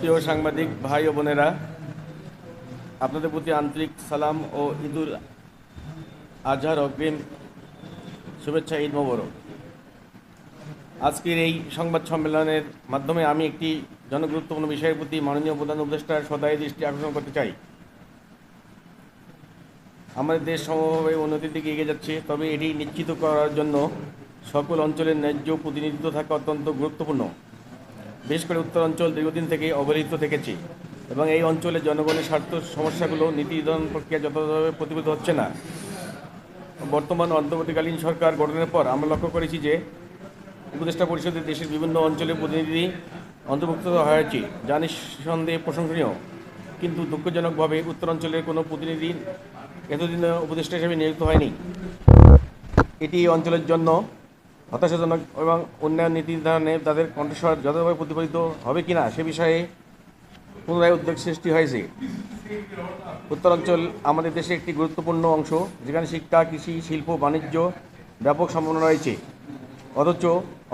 প্রিয় সাংবাদিক ভাই ও বোনেরা, আপনাদের প্রতি আন্তরিক সালাম ও ঈদুল আজহার অগ্রিম শুভেচ্ছা। ঈদ মোবারক। আজকের এই সংবাদ সম্মেলনের মাধ্যমে আমি একটি জনগুরুত্বপূর্ণ বিষয়ের প্রতি মাননীয় প্রধান উপদেষ্টার সদয় দৃষ্টি আকর্ষণ করতে চাই। আমাদের দেশ সমভাবে উন্নতির দিকে এগিয়ে যাচ্ছে, তবে এটি নিশ্চিত করার জন্য সকল অঞ্চলের ন্যায্য প্রতিনিধিত্ব থাকা অত্যন্ত গুরুত্বপূর্ণ। বিশেষ করে উত্তর অঞ্চল দীর্ঘদিন থেকে অবহেলিত থেকেছে এবং এই অঞ্চলের জনগণের স্বার্থ সমস্যাগুলো নীতি নির্ধারণ প্রক্রিয়া যথাযথভাবে প্রতিফলিত হচ্ছে না। বর্তমান অন্তর্বর্তীকালীন সরকার গঠনের পর আমরা লক্ষ্য করেছি যে উপদেষ্টা পরিষদে দেশের বিভিন্ন অঞ্চলের প্রতিনিধি অন্তর্ভুক্ত হয়েছে, যা নিঃসন্দেহে প্রশংসনীয়। কিন্তু দুঃখজনকভাবে উত্তরাঞ্চলের কোনো প্রতিনিধি এতদিন উপদেষ্টা হিসেবে নিযুক্ত হয়নি। এটি এই অঞ্চলের জন্য হতাশাজনক এবং উন্নয়ন নীতি নির্ধারণে তাদের কণ্ঠস্বর যথাযথভাবে প্রতিফলিত হবে কিনা সে বিষয়ে পুনরায় উদ্বেগ সৃষ্টি হয়েছে। উত্তরাঞ্চল আমাদের দেশের একটি গুরুত্বপূর্ণ অংশ, যেখানে শিক্ষা, কৃষি, শিল্প, বাণিজ্য ব্যাপক সম্ভাবনা রয়েছে। অথচ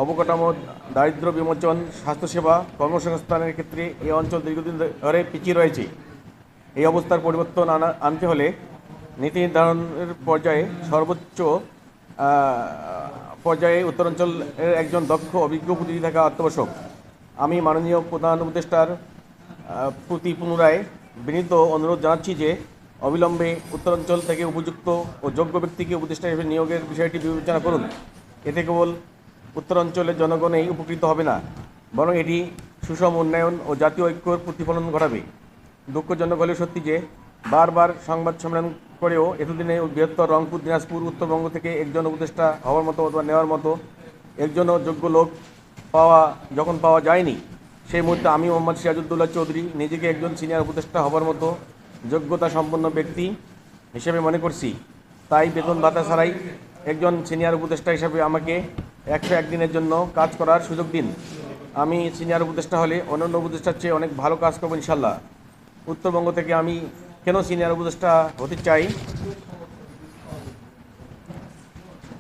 অবকাঠামো, দারিদ্র্য বিমোচন, স্বাস্থ্যসেবা, কর্মসংস্থানের ক্ষেত্রে এই অঞ্চল দীর্ঘদিন ধরে পিছিয়ে রয়েছে। এই অবস্থার পরিবর্তন আনতে হলে নীতি নির্ধারণের পর্যায়ে সর্বোচ্চ পর্যায়ে উত্তরাঞ্চলের একজন দক্ষ অভিজ্ঞ প্রতিনিধি থাকা অত্যাবশ্যক। আমি মাননীয় প্রধান উপদেষ্টার প্রতি পুনরায় বিনীত অনুরোধ জানাচ্ছি যে অবিলম্বে উত্তরাঞ্চল থেকে উপযুক্ত ও যোগ্য ব্যক্তিকে উপদেষ্টা হিসেবে নিয়োগের বিষয়টি বিবেচনা করুন। এতে কেবল উত্তরাঞ্চলের জনগণই উপকৃত হবে না, বরং এটি সুষম উন্নয়ন ও জাতীয় ঐক্যর প্রতিফলন ঘটাবে। দুঃখজনক হলেও সত্যি যে বারবার সংবাদ সম্মেলন করেও এতদিনে বৃহত্তর রংপুর, দিনাজপুর, উত্তরবঙ্গ থেকে একজন উপদেষ্টা হওয়ার মতো অথবা নেওয়ার মতো একজনও যোগ্য লোক যখন পাওয়া যায়নি, সেই মুহূর্তে আমি মোহাম্মদ সিরাজউদ্দৌলা চৌধুরী নিজেকে একজন সিনিয়র উপদেষ্টা হবার মতো যোগ্যতা সম্পন্ন ব্যক্তি হিসেবে মনে করছি। তাই বেতন ভাতা ছাড়াই একজন সিনিয়র উপদেষ্টা হিসেবে আমাকে 101 দিনের জন্য কাজ করার সুযোগ দিন। আমি সিনিয়র উপদেষ্টা হলে অন্যান্য উপদেষ্টার চেয়ে অনেক ভালো কাজ করবো ইনশাল্লাহ। উত্তরবঙ্গ থেকে আমি কেন সিনিয়র উপদেষ্টা হতে চাই,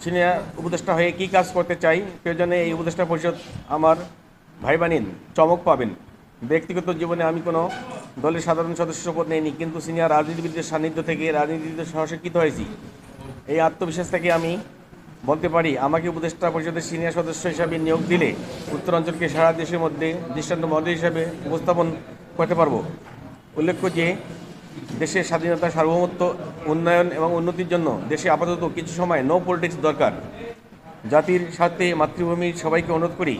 সিনিয়র উপদেষ্টা হয়ে কী কাজ করতে চাই, প্রয়োজনে এই উপদেষ্টা পরিষদ আমার ভাইবা নিন, চমক পাবেন। ব্যক্তিগত জীবনে আমি কোনো দলের সাধারণ সদস্য পদ নেইনি, কিন্তু সিনিয়র রাজনীতিবিদদের সান্নিধ্য থেকে রাজনীতিতে সহশিক্ষিত হয়েছি। এই আত্মবিশ্বাস থেকে আমি বলতে পারি, আমাকে উপদেষ্টা পরিষদের সিনিয়র সদস্য হিসাবে নিয়োগ দিলে উত্তরাঞ্চলকে সারা দেশের মধ্যে দৃষ্টান্ত মডেল হিসাবে উপস্থাপন করতে পারব। উল্লেখ্য যে দেশের স্বাধীনতা, সার্বভৌমত্ব, উন্নয়ন এবং উন্নতির জন্য দেশে আপাতত কিছু সময় নো পলিটিক্স দরকার। জাতির স্বার্থে মাতৃভূমির সবাইকে অনুরোধ করি,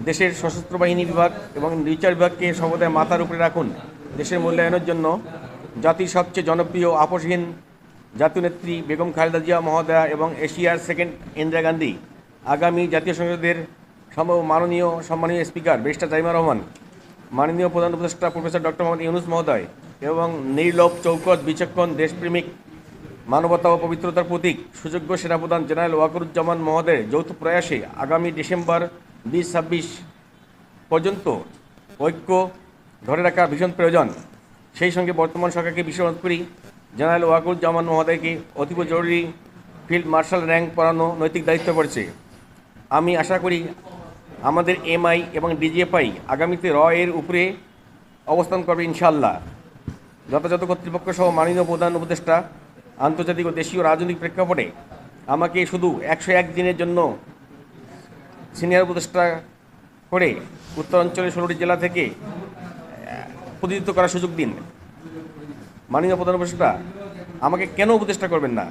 দেশের সশস্ত্র বাহিনী বিভাগ এবং বিচার বিভাগকে সর্বদাই মাথার উপরে রাখুন। দেশের মূল্যায়নের জন্য জাতির সবচেয়ে জনপ্রিয় আপসহীন জাতীয় নেত্রী বেগম খালেদা জিয়া মহোদয়া এবং এশিয়ার সেকেন্ড ইন্দিরা গান্ধী, আগামী জাতীয় সংসদের মাননীয় সম্মানীয় স্পিকার ব্যারিস্টার তাইমুর রহমান, মাননীয় প্রধান উপদেষ্টা প্রফেসর ডক্টর মোহাম্মদ ইউনূস মহোদয় এবং নির্লোভ, চৌকস, বিচক্ষণ, দেশপ্রেমিক, মানবতা ও পবিত্রতার প্রতীক সুযোগ্য সেনাপ্রধান জেনারেল ওয়াকারুজ্জামান মহোদয়ের যৌথ প্রয়াসে আগামী ডিসেম্বর 2026 পর্যন্ত ঐক্য ধরে রাখা ভীষণ প্রয়োজন। সেই সঙ্গে বর্তমান সরকারকে বিশেষ অনুরোধ করি, জেনারেল ওয়াকারুজ্জামান মহোদয়কে অতীব জরুরি ফিল্ড মার্শাল র্যাঙ্ক পড়ানো নৈতিক দায়িত্ব পড়েছে। আমি আশা করি আমাদের এমআই এবং ডিজিএফআই আগামীতে এর উপরে অবস্থান করবে ইনশাআল্লাহ। যথাযথ কর্তৃপক্ষ সহ মাননীয় প্রধান উপদেষ্টা আন্তর্জাতিক ও দেশীয় রাজনৈতিক প্রেক্ষাপটে আমাকে শুধু 101 দিনের জন্য সিনিয়র উপদেষ্টা করে উত্তরাঞ্চলের 16টি জেলা থেকে প্রতিনিধিত্ব করার সুযোগ দিন। মাননীয় প্রধান উপদেষ্টা আমাকে কেন উপদেষ্টা করবেন না?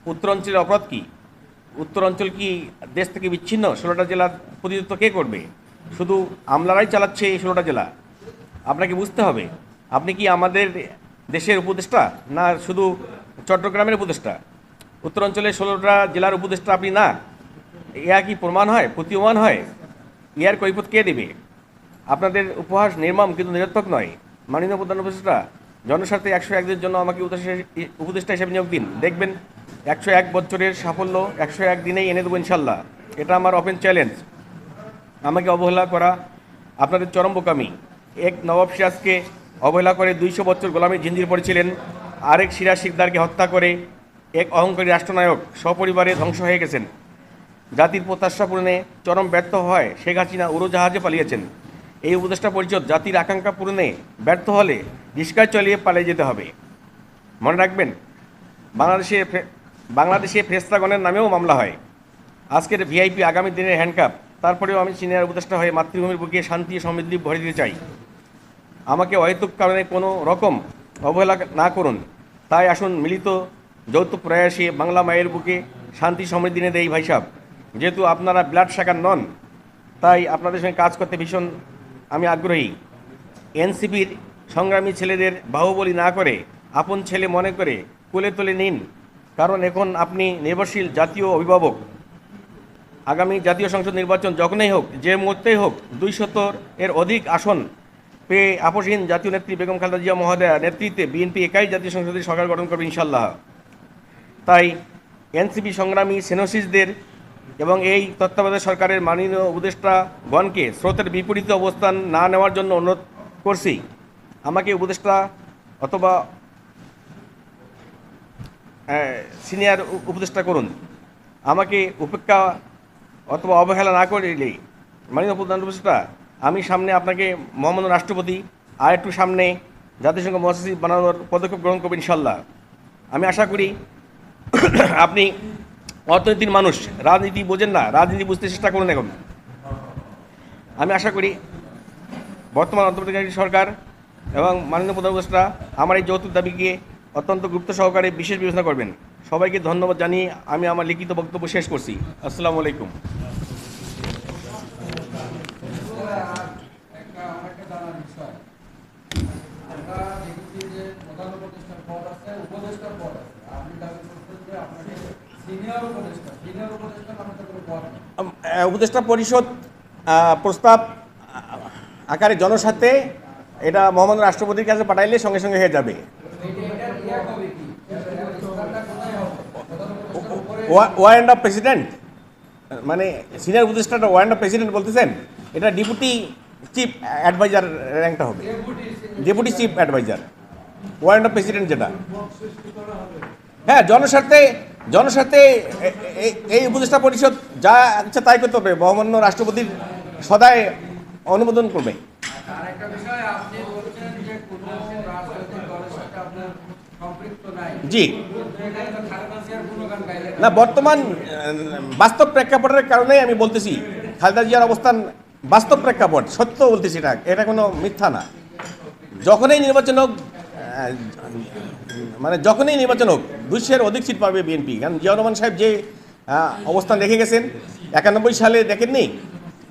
উত্তরাঞ্চলের অপরাধ কী? উত্তরাঞ্চল কি দেশ থেকে বিচ্ছিন্ন? 16টা জেলার প্রতিনিধিত্ব কে করবে? শুধু আমলারাই চালাচ্ছে এই 16টা জেলা। আপনাকে বুঝতে হবে, আপনি কি আমাদের দেশের উপদেষ্টা না শুধু চট্টগ্রামের উপদেষ্টা? উত্তরাঞ্চলের 16টা জেলার উপদেষ্টা আপনি না, ইয়া কি প্রমাণ হয়, প্রতীয়মান হয়? ইয়ার কৈফিয়ত কে দেবে? আপনাদের উপহাস নির্মম কিন্তু নিরর্থক নয়। মাননীয় প্রধান উপদেষ্টা, জনস্বার্থে 101 দিনের জন্য আমাকে উপদেষ্টা হিসেবে নিয়োগ দিন। দেখবেন 101 বছরের সাফল্য 101 দিনেই এনে দেবো ইনশাল্লাহ। এটা আমার ওপেন চ্যালেঞ্জ। আমাকে অবহেলা করা আপনাদের চরম বোকামি। এক নবাব সিরাজকে অবহেলা করে 200 বছর গোলামীর জিঞ্জির পড়েছিলেন, আরেক সিরাজ শিকদারকে হত্যা করে এক অহংকারী রাষ্ট্রনায়ক সপরিবারে ধ্বংস হয়ে গেছেন। জাতির প্রত্যাশা পূরণে চরম ব্যর্থ হয় শেখ হাসিনা উড়োজাহাজে পালিয়েছেন। এই উপদেষ্টা পরিষদ জাতির আকাঙ্ক্ষা পূরণে ব্যর্থ হলে রিস্কায় চালিয়ে পালিয়ে যেতে হবে। মনে রাখবেন, বাংলাদেশে ফেরেশতাগণের নামেও মামলা হয়। আজকের ভিআইপি আগামী দিনের হ্যান্ডকাপ। তারপরেও আমি সিনিয়র উপদেষ্টা হয়ে মাতৃভূমির বুকে শান্তি ও সমৃদ্ধি ভরে দিতে চাই। আমাকে অহেতুক কারণে কোনো রকম অবহেলা না করুন। তাই আসুন মিলিত যৌথ প্রয়াসে বাংলা মায়ের বুকে শান্তি সমৃদ্ধি এনে দেই ভাই সাহেব। যেহেতু আপনারা ব্লাড শাখার নন, তাই আপনাদের সঙ্গে কাজ করতে ভীষণ আমি আগ্রহী। এনসিপির সংগ্রামী ছেলেদের বাহুবলী না করে আপন ছেলে মনে করে কোলে তুলে নিন, কারণ এখন আপনি নির্ভরশীল জাতীয় অভিভাবক। আগামী জাতীয় সংসদ নির্বাচন যখনই হোক, যে মুহূর্তেই হোক, 200 এর অধিক আসন পেয়ে আপসহীন জাতীয় নেত্রী বেগম খালেদা জিয়া মহোদয়া নেতৃত্বে বিএনপি একাই জাতীয় সংসদের সরকার গঠন করবে ইনশাল্লাহ। তাই এনসিপি সংগ্রামী সেনোসিসদের এবং এই তত্ত্বাবধায়ক সরকারের মাননীয় উপদেষ্টাগণকে স্রোতের বিপরীতে অবস্থান না নেওয়ার জন্য অনুরোধ করছি। আমাকে উপদেষ্টা অথবা সিনিয়র উপদেষ্টা করুন। আমাকে উপেক্ষা অথবা অবহেলা না করলে মাননীয় প্রধান উপদেষ্টা, আমি সামনে আপনাকে মহামান্য রাষ্ট্রপতি আর একটু সামনে জাতিসংঘ মহাসচিব বানানোর পদক্ষেপ গ্রহণ করবেন ইনশাল্লাহ। আমি আশা করি আপনি অর্থনীতির মানুষ, রাজনীতি বোঝেন না, রাজনীতি বুঝতে চেষ্টা করুন। এখন আমি আশা করি বর্তমান অন্তর্বর্তীকালীন সরকার এবং মাননীয় প্রধান উপদেষ্টা আমার এই যৌতুক দাবিকে অত্যন্ত গুরুত্ব সহকারে বিশেষ বিবেচনা করবেন। সবাইকে ধন্যবাদ জানিয়ে আমি আমার লিখিত বক্তব্য শেষ করছি। আসসালামু আলাইকুম। উপদেষ্টা পরিষদ প্রস্তাব আকারে জনস্বার্থে এটা মহামান্য রাষ্ট্রপতির কাছে পাঠাইলে সঙ্গে সঙ্গে হয়ে যাবে। ওয়ারেন্ট অফ প্রেসিডেন্ট মানে সিনিয়র উপদেষ্টাটা ওয়ারেন্ট অফ প্রেসিডেন্ট বলতেছেন, এটা ডেপুটি চিফ অ্যাডভাইজার র্যাঙ্কটা হবে, deputy chief adviser. Warrant of president যেটা, হ্যাঁ, জনস্বার্থে এই উপদেষ্টা পরিষদ যা ইচ্ছা তাই করতে হবে, মহামান্য রাষ্ট্রপতির সদায় অনুমোদন করবে। জি না, বর্তমান বাস্তব প্রেক্ষাপটের কারণেই আমি বলতেছি, খালেদা জিয়ার অবস্থান বাস্তব প্রেক্ষাপট, সত্য বলতেছি, এটা কোনো মিথ্যা না। যখনই নির্বাচন হোক, মানে যখনই নির্বাচন হোক 200-এর অধিক সিট পাবে বিএনপি। কারণ জিয়াউর রহমান সাহেব যে অবস্থান রেখে গেছেন, 91 সালে দেখেননি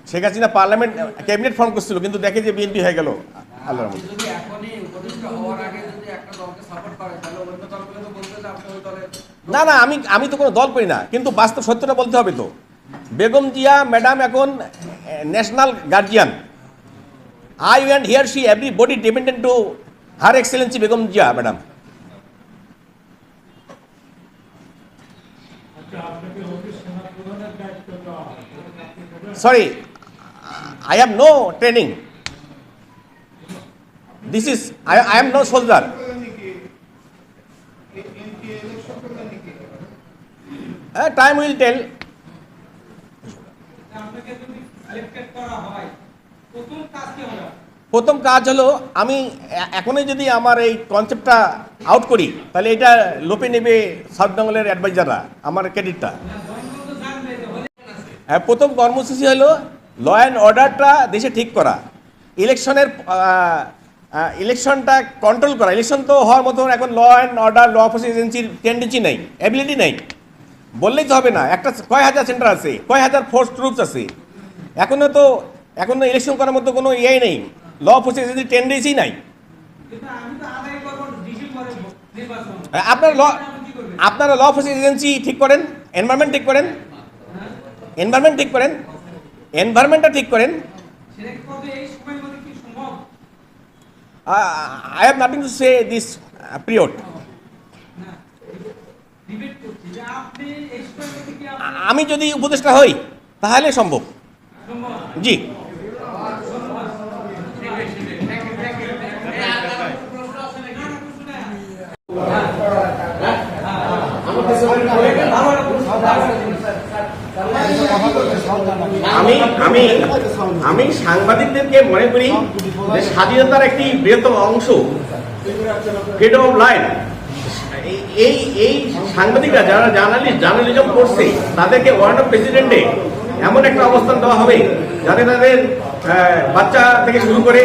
Sheikh Hasina parliament cabinet form করছিল, কিন্তু দেখে যে বিএনপি হয়ে গেল। আল্লাহর মধ্যে না না, আমি তো কোনো দল করি না, কিন্তু বাস্তব সত্যটা বলতে হবে তো। বেগম জিয়া ম্যাডাম এখন national guardian. I and here she everybody dependent to Her Excellency Begum Jia madam. Sorry, I have no training. This is I am no soldier. Time will tell. প্রথম কাজ হলো, আমি এখনই যদি আমার এই কনসেপ্টটা আউট করি, তাহলে এটা লোপে নেবে সাউথ বেঙ্গলের অ্যাডভাইজাররা আমার ক্রেডিটটা। প্রথম কর্মসূচি হলো ল অ্যান্ড অর্ডারটা দেশে ঠিক করা, ইলেকশনটা কন্ট্রোল করা। ইলেকশন তো হওয়ার মতো এখন law and order, law enforcement এজেন্সির টেন্ডেন্সি নেই, অ্যাবিলিটি নেই। বললেই তো হবে না, একটা কয় হাজার সেন্টার আছে, কয় হাজার ফোর্স ট্রুপস আছে, এখনো ইলেকশন করার মতো কোনো ইয়ে নেই, ল এনফোর্সমেন্ট এজেন্সির টেন্ডেন্সি নাই। আপনারা ল এনফোর্সমেন্ট এজেন্সি ঠিক করেন, এনভায়রনমেন্টটা ঠিক করেন। I have nothing to say this period. আমি যদি উপদেষ্টা হই তাহলে সম্ভব। জি, আমার আমি আমি আমি সাংবাদিকদেরকে মনে করি যে স্বাধীনতার একটি বৃহত্তম অংশ ফ্রিডম অফ লাইফ। এই এই সাংবাদিকরা যারা জার্নালিজম করছে তাদেরকে ওয়ার্ড অফ প্রেসিডেন্টে এমন একটা অবস্থান দেওয়া হবে যাতে তাদের বাচ্চা থেকে শুরু করে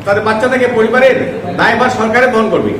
তাদের বাচ্চা থেকে পরিবারের দায়ভার সরকারে বহন করবে।